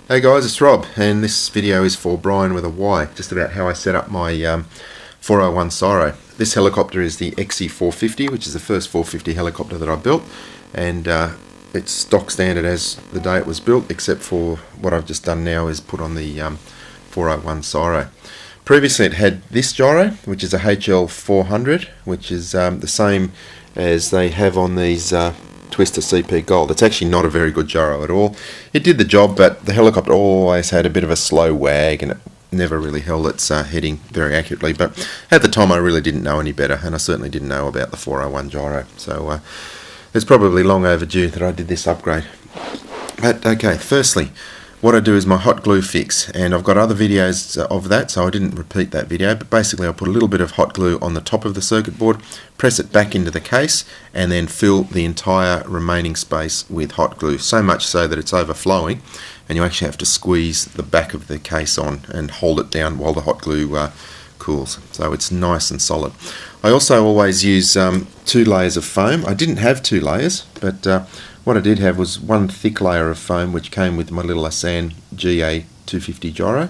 Hey guys, it's Rob, and this video is for Brian with a Y, just about how I set up my 401 Gyro. This helicopter is the EXI 450, which is the first 450 helicopter that I built, and it's stock standard as the day it was built, except for what I've just done now is put on the 401 Gyro. Previously it had this gyro, which is a HL 400, which is the same as they have on these Twister CP Gold. It's actually not a very good gyro at all. It did the job, but the helicopter always had a bit of a slow wag and it never really held its heading very accurately. But at the time I really didn't know any better, and I certainly didn't know about the 401 gyro. So it's probably long overdue that I did this upgrade. But okay, firstly, what I do is my hot glue fix, and I've got other videos of that, so I didn't repeat that video, but basically I put a little bit of hot glue on the top of the circuit board, press it back into the case, and then fill the entire remaining space with hot glue, so much so that it's overflowing, and you actually have to squeeze the back of the case on and hold it down while the hot glue cools, so it's nice and solid. I also always use 2 layers of foam. I didn't have 2 layers, but what I did have was one thick layer of foam which came with my little Asan GA 250 gyro,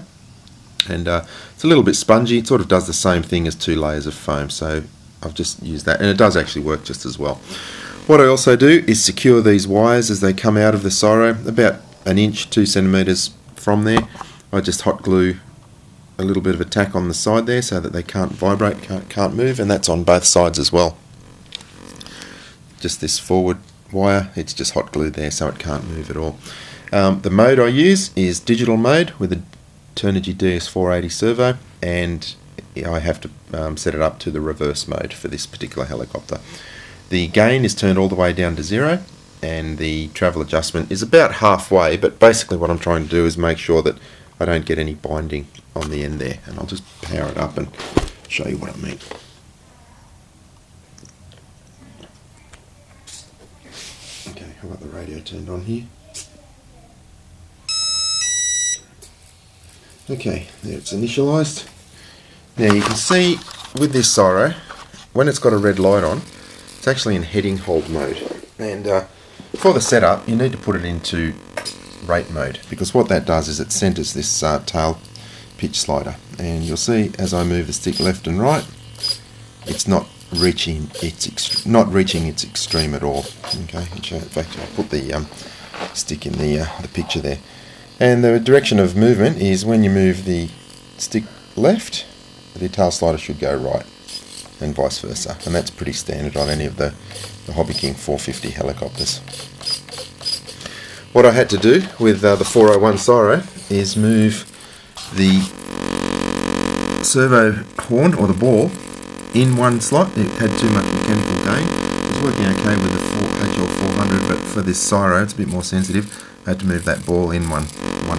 and it's a little bit spongy. It sort of does the same thing as 2 layers of foam, so I've just used that, and it does actually work just as well. What I also do is secure these wires as they come out of the Gyro about 1 inch, 2 centimeters from there. I just hot glue a little bit of a tack on the side there so that they can't vibrate, can't move, and that's on both sides as well. Just this forward wire, it's just hot glued there so it can't move at all. The mode I use is digital mode with a Turnigy DS480 servo, and I have to set it up to the reverse mode for this particular helicopter. The gain is turned all the way down to 0, and the travel adjustment is about halfway, but basically what I'm trying to do is make sure that I don't get any binding on the end there, and I'll just power it up and show you what I mean. Okay, I've got the radio turned on here. Okay, there it's initialized. Now you can see with this Gyro, when it's got a red light on, it's actually in heading hold mode. And for the setup, you need to put it into rate mode, because what that does is it centers this tail pitch slider, and you'll see as I move the stick left and right, it's not reaching its extreme at all. Okay, in fact I'll put the stick in the picture there, and the direction of movement is when you move the stick left, the tail slider should go right, and vice versa, and that's pretty standard on any of the Hobby King 450 helicopters. What I had to do with the 401 Gyro is move the servo horn, or the ball, in one slot. It had too much mechanical gain. It was working okay with the HL 400, but for this Gyro it's a bit more sensitive. I had to move that ball in one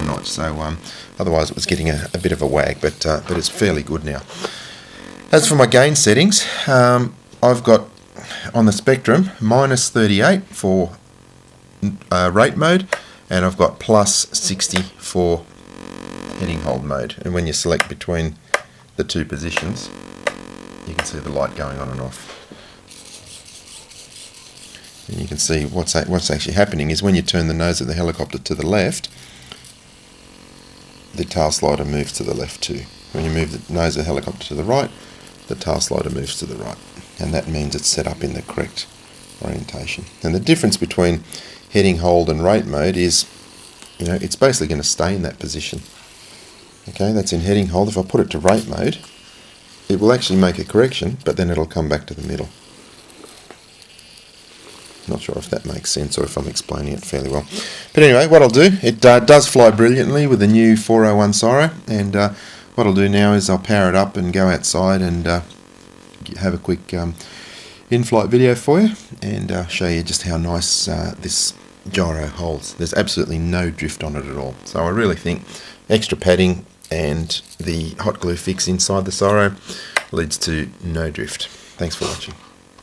notch, so otherwise it was getting a bit of a wag, but it's fairly good now. As for my gain settings, I've got on the spectrum -38 for rate mode, and I've got +60 for heading hold mode, and when you select between the 2 positions you can see the light going on and off, and you can see what's actually happening is when you turn the nose of the helicopter to the left, the tail slider moves to the left too. When you move the nose of the helicopter to the right, the tail slider moves to the right, and that means it's set up in the correct orientation. And the difference between heading hold and rate mode is, it's basically going to stay in that position. Okay, that's in heading hold. If I put it to rate mode, it will actually make a correction, but then it'll come back to the middle. Not sure if that makes sense or if I'm explaining it fairly well. But anyway, what I'll do, it does fly brilliantly with the new 401 Gyro, and what I'll do now is I'll power it up and go outside and have a quick in-flight video for you, and show you just how nice this gyro holds. There's absolutely no drift on it at all, so I really think extra padding and the hot glue fix inside the Gyro leads to no drift. Thanks for watching.